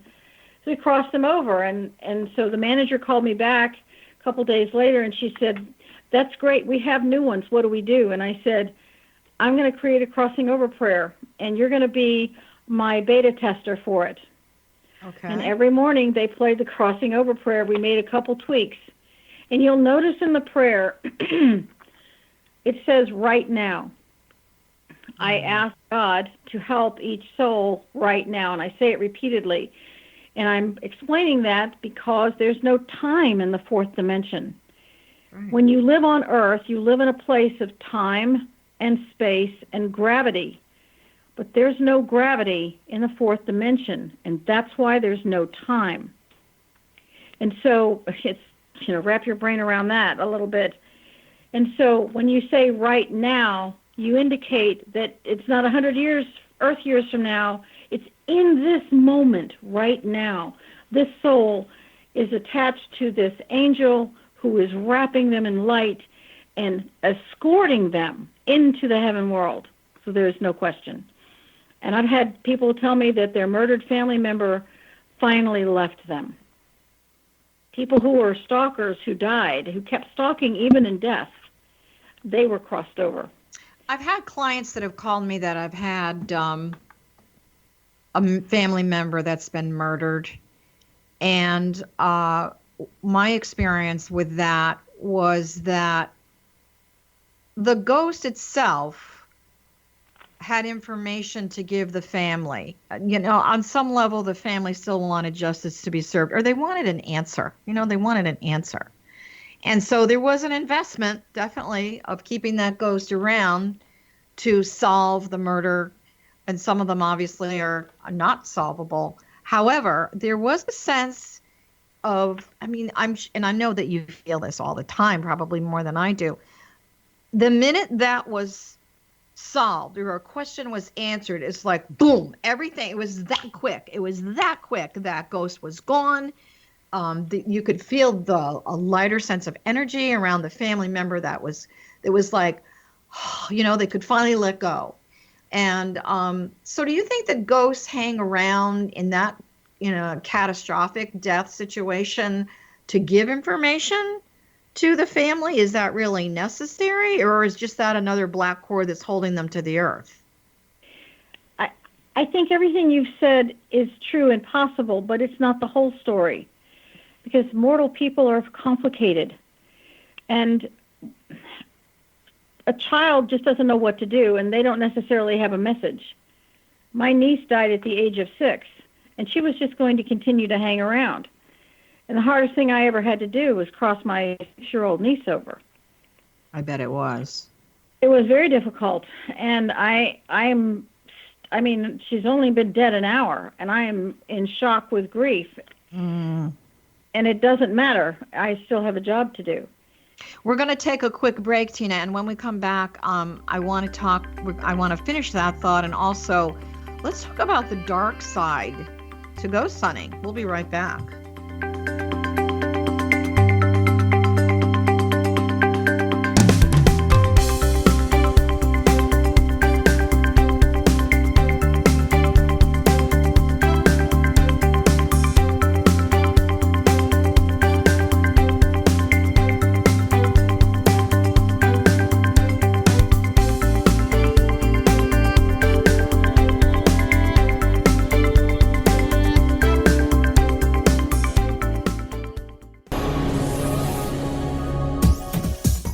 so we crossed them over. And so the manager called me back a couple days later, and she said, "That's great. We have new ones. What do we do?" And I said, "I'm going to create a crossing over prayer, and you're going to be my beta tester for it." Okay. And every morning they played the crossing over prayer. We made a couple tweaks. And you'll notice in the prayer, it says, "Right now." I ask God to help each soul right now, and I say it repeatedly. And I'm explaining that because there's no time in the fourth dimension. Right. When you live on Earth, you live in a place of time and space and gravity. But there's no gravity in the fourth dimension, and that's why there's no time. And so it's, wrap your brain around that a little bit. And so when you say right now, you indicate that it's not 100 years, Earth years from now. It's in this moment right now. This soul is attached to this angel who is wrapping them in light and escorting them into the heaven world. So there's no question. And I've had people tell me that their murdered family member finally left them. People who were stalkers who died, who kept stalking even in death, they were crossed over. I've had clients that have called me that I've had a family member that's been murdered. And my experience with that was that the ghost itself had information to give the family. On some level, the family still wanted justice to be served, or they wanted an answer. They wanted an answer. And so there was an investment, definitely, of keeping that ghost around to solve the murder. And some of them obviously are not solvable. However, there was a sense of, I know that you feel this all the time, probably more than I do. The minute that was solved or a question was answered, it's like, boom, everything, it was that quick. That ghost was gone. You could feel a lighter sense of energy around the family member it was like, they could finally let go. And so do you think that ghosts hang around in that, catastrophic death situation to give information to the family? Is that really necessary, or is just that another black cord that's holding them to the earth? I think everything you've said is true and possible, but it's not the whole story, because mortal people are complicated. And a child just doesn't know what to do, and they don't necessarily have a message. My niece died at the age of 6, and she was just going to continue to hang around. And the hardest thing I ever had to do was cross my 6-year-old niece over. I bet it was. It was very difficult. And she's only been dead an hour, and I am in shock with grief. And it doesn't matter. I still have a job to do. We're going to take a quick break, Tina, and when we come back, I want to finish that thought, and also let's talk about the dark side to ghost hunting. We'll be right back.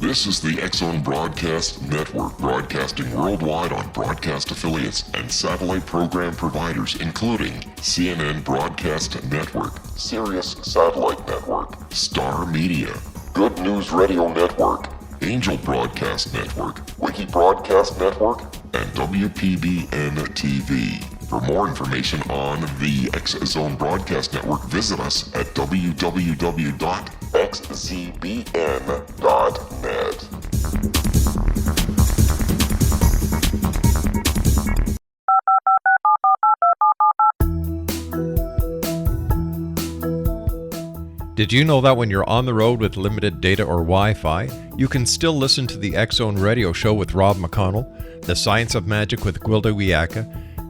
This is the X-Zone Broadcast Network, broadcasting worldwide on broadcast affiliates and satellite program providers, including CNN Broadcast Network, Sirius Satellite Network, Star Media, Good News Radio Network, Angel Broadcast Network, Wiki Broadcast Network, and WPBN TV. For more information on the X-Zone Broadcast Network, visit us at www.xzbn.net. Did you know that when you're on the road with limited data or Wi-Fi, you can still listen to the X-Zone Radio Show with Rob McConnell, The Science of Magic with Gwilda Wiyaka,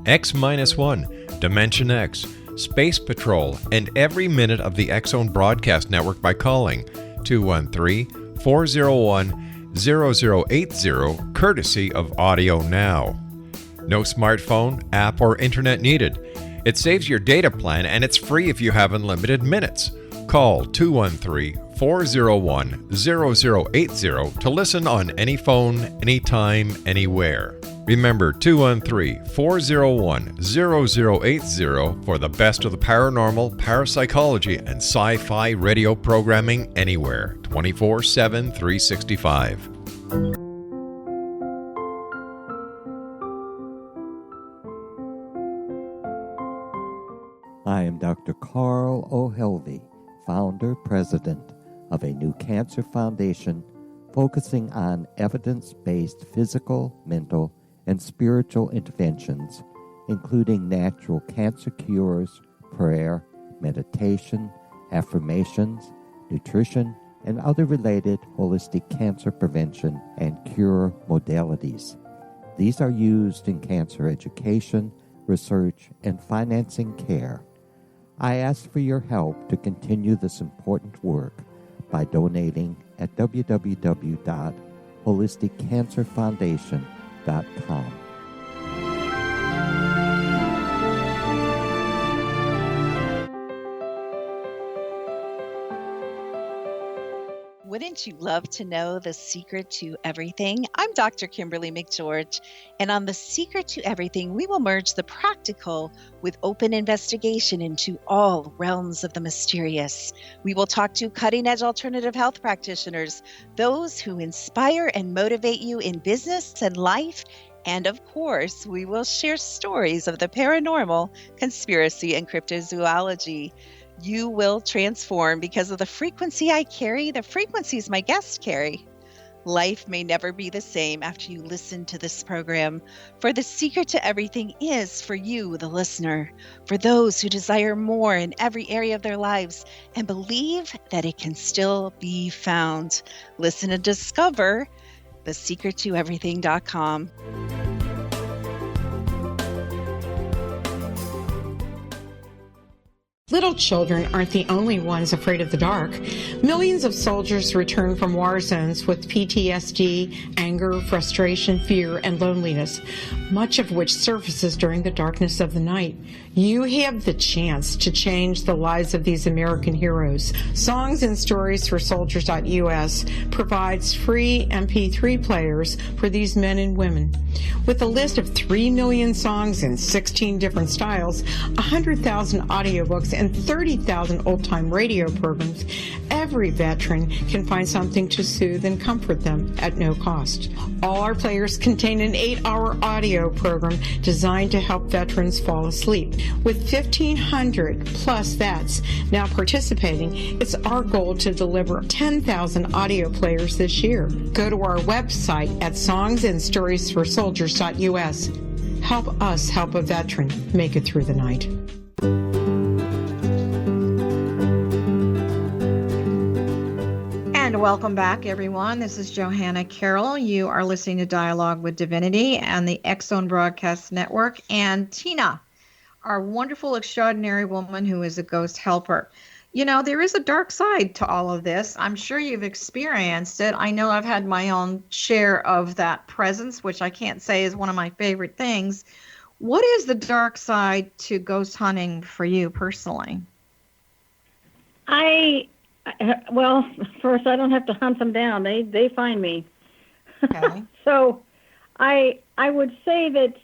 X-1, Dimension X, Space Patrol, and every minute of the X-Zone Broadcast Network by calling 213-401-0080, courtesy of Audio Now. No smartphone, app, or internet needed. It saves your data plan, and it's free if you have unlimited minutes. Call 213-401-0080 to listen on any phone, anytime, anywhere. Remember 213-401-0080 for the best of the paranormal, parapsychology, and sci-fi radio programming anywhere, 24/7, 365. I am Dr. Carl O'Helvey, founder, president of a new cancer foundation focusing on evidence-based physical, mental, and spiritual interventions, including natural cancer cures, prayer, meditation, affirmations, nutrition, and other related holistic cancer prevention and cure modalities. These are used in cancer education, research, and financing care. I ask for your help to continue this important work by donating at www.holisticcancerfoundation.com. Wouldn't you love to know the secret to everything? I'm Dr. Kimberly McGeorge, and on The Secret to Everything, we will merge the practical with open investigation into all realms of the mysterious. We will talk to cutting-edge alternative health practitioners, those who inspire and motivate you in business and life, and of course, we will share stories of the paranormal, conspiracy, and cryptozoology. You will transform because of the frequency I carry, the frequencies my guests carry. Life may never be the same after you listen to this program, for the secret to everything is for you, the listener, for those who desire more in every area of their lives and believe that it can still be found. Listen and discover thesecrettoeverything.com. Little children aren't the only ones afraid of the dark. Millions of soldiers return from war zones with PTSD, anger, frustration, fear, and loneliness, much of which surfaces during the darkness of the night. You have the chance to change the lives of these American heroes. Songs and Stories for Soldiers.us provides free MP3 players for these men and women. With a list of 3 million songs in 16 different styles, 100,000 audiobooks, and 30,000 old-time radio programs, every veteran can find something to soothe and comfort them at no cost. All our players contain an 8-hour audio program designed to help veterans fall asleep. With 1,500 plus vets now participating, it's our goal to deliver 10,000 audio players this year. Go to our website at songsandstoriesforsoldiers.us. Help us help a veteran make it through the night. And welcome back, everyone. This is Johanna Carroll. You are listening to Dialogue with Divinity and the X-Zone Broadcast Network. And Tina, our wonderful, extraordinary woman who is a ghost helper. You know, there is a dark side to all of this. I'm sure you've experienced it. I know I've had my own share of that presence, which I can't say is one of my favorite things. What is the dark side to ghost hunting for you personally? Well, first, I don't have to hunt them down. They find me. Okay. So I would say that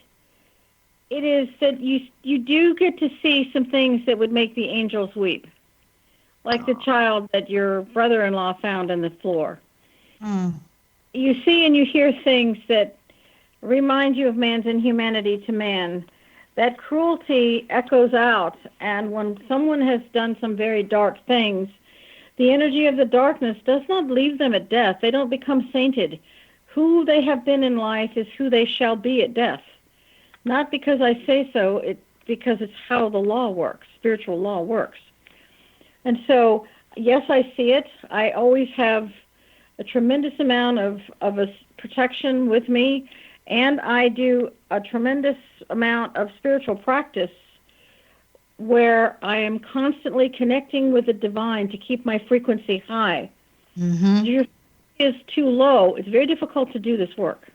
it is that you do get to see some things that would make the angels weep, like the child that your brother-in-law found on the floor. Mm. You see and you hear things that remind you of man's inhumanity to man. That cruelty echoes out, and when someone has done some very dark things, the energy of the darkness does not leave them at death. They don't become sainted. Who they have been in life is who they shall be at death. Not because I say so, because it's how the law works, spiritual law works. And so, yes, I see it. I always have a tremendous amount of a protection with me, and I do a tremendous amount of spiritual practice where I am constantly connecting with the divine to keep my frequency high. Mm-hmm. If your frequency is too low, it's very difficult to do this work.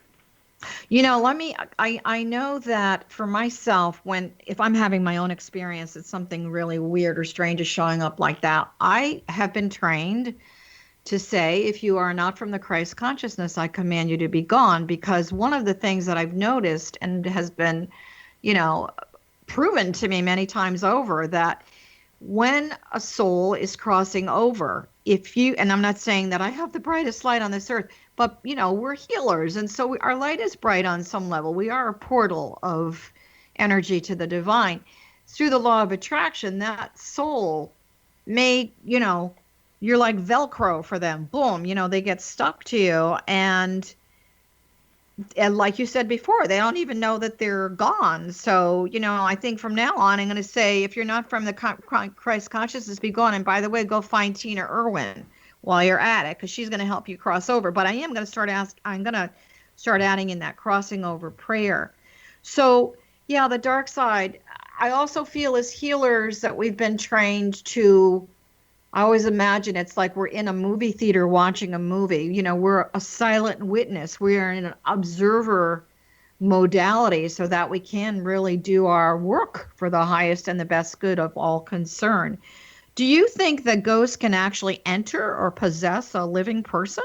You know, I know that for myself, if I'm having my own experience, it's something really weird or strange is showing up like that. I have been trained to say, if you are not from the Christ consciousness, I command you to be gone. Because one of the things that I've noticed and has been, you know, proven to me many times over, that when a soul is crossing over, if you, and I'm not saying that I have the brightest light on this earth, but, you know, we're healers. And so our light is bright on some level. We are a portal of energy to the divine. Through the law of attraction, that soul may, you know, you're like Velcro for them. Boom, you know, they get stuck to you. And like you said before, they don't even know that they're gone. So, you know, I think from now on, I'm going to say, if you're not from the Christ consciousness, be gone. And by the way, go find Tina Erwin while you're at it, because she's going to help you cross over. But I am going to I'm going to start adding in that crossing over prayer. So, yeah, the dark side. I also feel as healers that we've been trained to, I always imagine it's like we're in a movie theater watching a movie. You know, we're a silent witness. We are in an observer modality so that we can really do our work for the highest and the best good of all concerned. Do you think that ghosts can actually enter or possess a living person?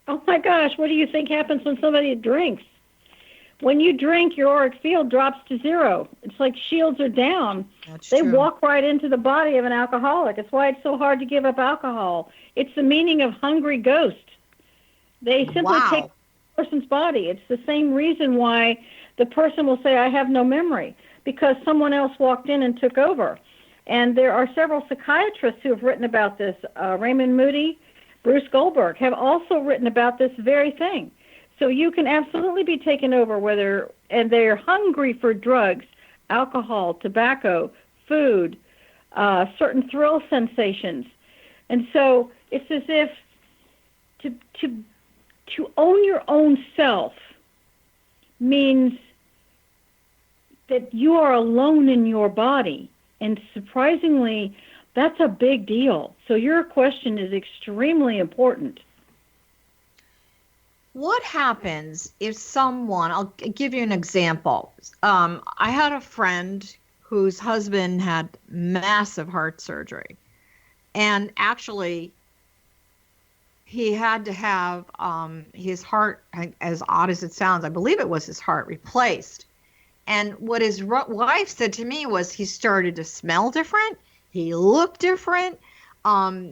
Oh my gosh, what do you think happens when somebody drinks? When you drink, your auric field drops to zero. It's like shields are down. They walk right into the body of an alcoholic. It's why it's so hard to give up alcohol. It's the meaning of hungry ghost. They simply take the person's body. It's the same reason why the person will say, I have no memory, because someone else walked in and took over. And there are several psychiatrists who have written about this. Raymond Moody, Bruce Goldberg have also written about this very thing. So you can absolutely be taken over, and they're hungry for drugs, alcohol, tobacco, food, certain thrill sensations. And so it's as if to own your own self means that you are alone in your body. And surprisingly, that's a big deal. So your question is extremely important. What happens if someone, I'll give you an example. I had a friend whose husband had massive heart surgery. And actually, he had to have his heart, as odd as it sounds, I believe it was his heart, replaced. And what his wife said to me was he started to smell different. He looked different.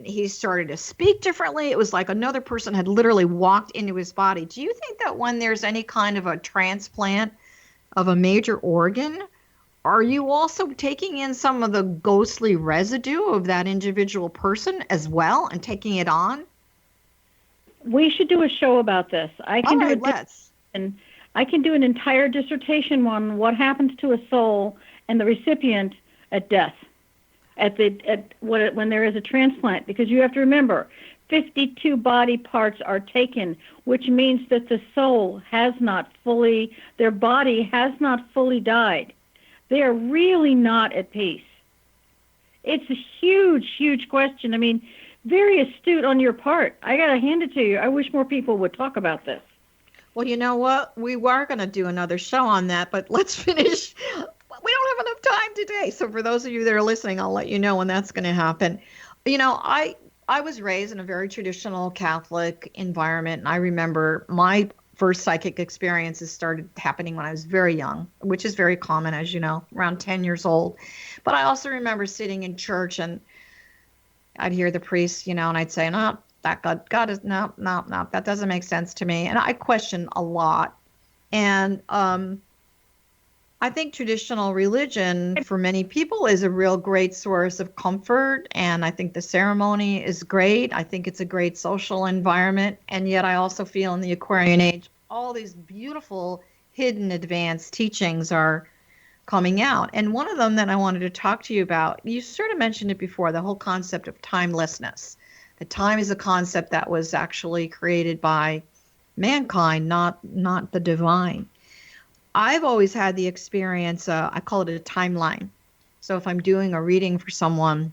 He started to speak differently. It was like another person had literally walked into his body. Do you think that when there's any kind of a transplant of a major organ, are you also taking in some of the ghostly residue of that individual person as well and taking it on? We should do a show about this. I can do an entire dissertation on what happens to a soul and the recipient at death. When there is a transplant, because you have to remember, 52 body parts are taken, which means that the soul their body has not fully died. They are really not at peace. It's a huge, huge question. I mean, very astute on your part. I got to hand it to you. I wish more people would talk about this. Well, you know what? We were going to do another show on that, but let's finish. We don't have enough time today. So for those of you that are listening, I'll let you know when that's going to happen. You know, I was raised in a very traditional Catholic environment. And I remember my first psychic experiences started happening when I was very young, which is very common, as you know, around 10 years old. But I also remember sitting in church and I'd hear the priest, you know, and I'd say, no, that God is, no, that doesn't make sense to me. And I question a lot. And, I think traditional religion for many people is a real great source of comfort. And I think the ceremony is great. I think it's a great social environment. And yet I also feel in the Aquarian age, all these beautiful hidden advanced teachings are coming out. And one of them that I wanted to talk to you about, you sort of mentioned it before, the whole concept of timelessness. That time is a concept that was actually created by mankind, not the divine. I've always had the experience, I call it a timeline. So if I'm doing a reading for someone,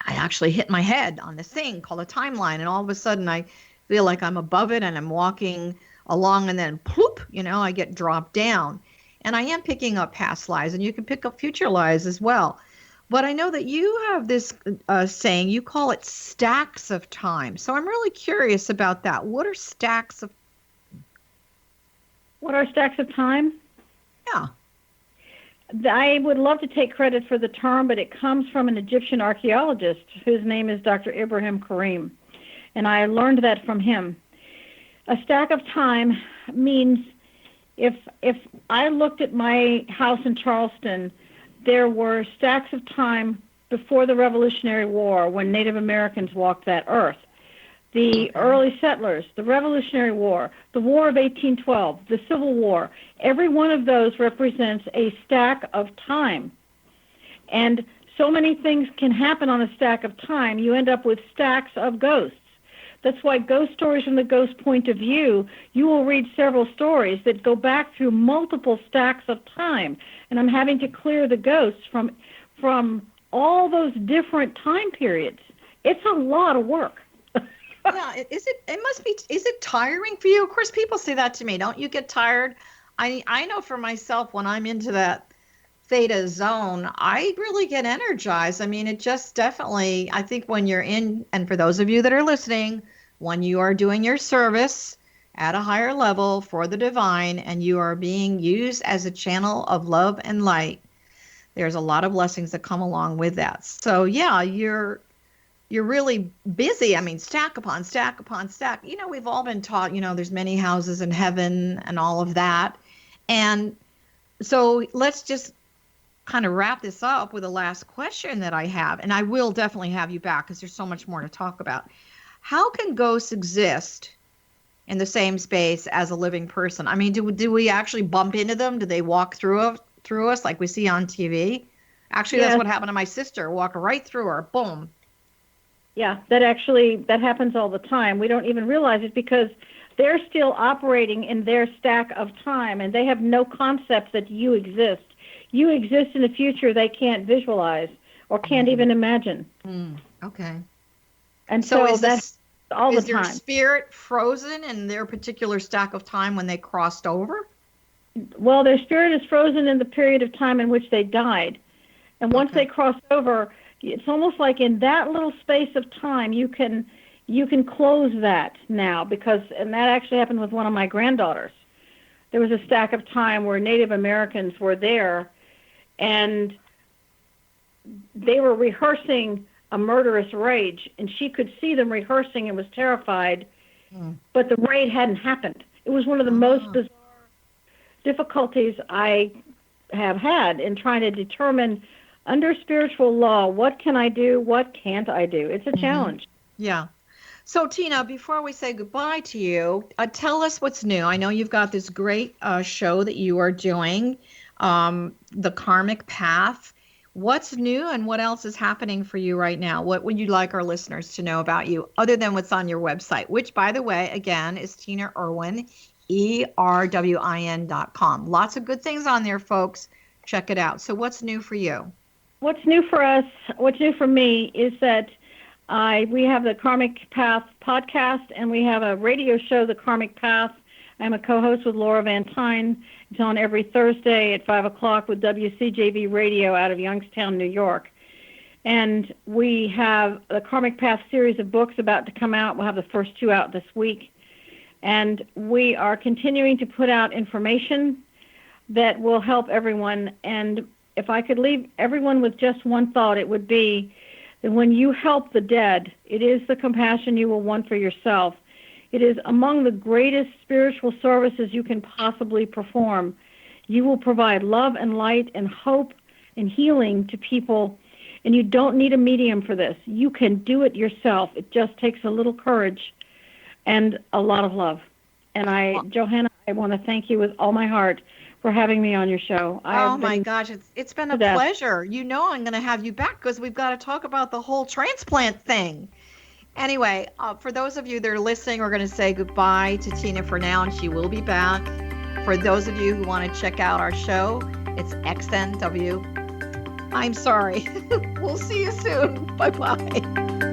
I actually hit my head on this thing called a timeline. And all of a sudden I feel like I'm above it and I'm walking along and then ploop, you know, I get dropped down. And I am picking up past lives, and you can pick up future lives as well. But I know that you have this saying, you call it stacks of time. So I'm really curious about that. What are stacks of? What are stacks of time? Yeah. I would love to take credit for the term, but it comes from an Egyptian archaeologist whose name is Dr. Ibrahim Karim, and I learned that from him. A stack of time means if I looked at my house in Charleston, there were stacks of time before the Revolutionary War when Native Americans walked that earth. The early settlers, the Revolutionary War, the War of 1812, the Civil War, every one of those represents a stack of time. And so many things can happen on a stack of time, you end up with stacks of ghosts. That's why ghost stories from the ghost point of view, you will read several stories that go back through multiple stacks of time. And I'm having to clear the ghosts from all those different time periods. It's a lot of work. Yeah, is it tiring for you? Of course, people say that to me. Don't you get tired? I know for myself, when I'm into that theta zone, I really get energized. I mean, it just definitely, I think when you're in, and for those of you that are listening, when you are doing your service at a higher level for the divine and you are being used as a channel of love and light, there's a lot of blessings that come along with that. So yeah, you're really busy. I mean, stack upon stack upon stack. You know, we've all been taught, there's many houses in heaven and all of that. And so let's just kind of wrap this up with the last question that I have. And I will definitely have you back because there's so much more to talk about. How can ghosts exist in the same space as a living person? I mean, do we actually bump into them? Do they walk through us like we see on TV? Actually, That's what happened to my sister. Walked right through her. Boom. Yeah, that happens all the time. We don't even realize it because they're still operating in their stack of time, and they have no concept that you exist. You exist in a future they can't visualize or can't even imagine. Okay. And so that's all the time. Is their spirit frozen in their particular stack of time when they crossed over? Well, their spirit is frozen in the period of time in which they died. And once they cross over, it's almost like in that little space of time you can close that now and that actually happened with one of my granddaughters. There was a stack of time where Native Americans were there and they were rehearsing a murderous rage, and she could see them rehearsing and was terrified, but the raid hadn't happened. It was one of the most bizarre difficulties I have had in trying to determine under spiritual law, what can I do, what can't I do? It's a challenge. Yeah. So, Tina, before we say goodbye to you, tell us what's new. I know you've got this great show that you are doing, The Karmic Path. What's new and what else is happening for you right now? What would you like our listeners to know about you other than what's on your website, which, by the way, again, is Tina Erwin, ERWIN.com. Lots of good things on there, folks. Check it out. So what's new for you? What's new for us, what's new for me is that we have the Karmic Path podcast, and we have a radio show, The Karmic Path. I'm a co-host with Laura Van Tyne. It's on every Thursday at 5 o'clock with WCJV Radio out of Youngstown, New York. And we have the Karmic Path series of books about to come out. We'll have the first 2 out this week. And we are continuing to put out information that will help everyone. And if I could leave everyone with just one thought, it would be that when you help the dead, it is the compassion you will want for yourself. It is among the greatest spiritual services you can possibly perform. You will provide love and light and hope and healing to people, and you don't need a medium for this. You can do it yourself. It just takes a little courage and a lot of love. And Johanna, I want to thank you with all my heart for having me on your show. Oh my gosh, it's been a pleasure. You know I'm going to have you back because we've got to talk about the whole transplant thing. Anyway, for those of you that are listening, we're going to say goodbye to Tina for now, and she will be back. For those of you who want to check out our show, it's XNW. I'm sorry. We'll see you soon. Bye-bye.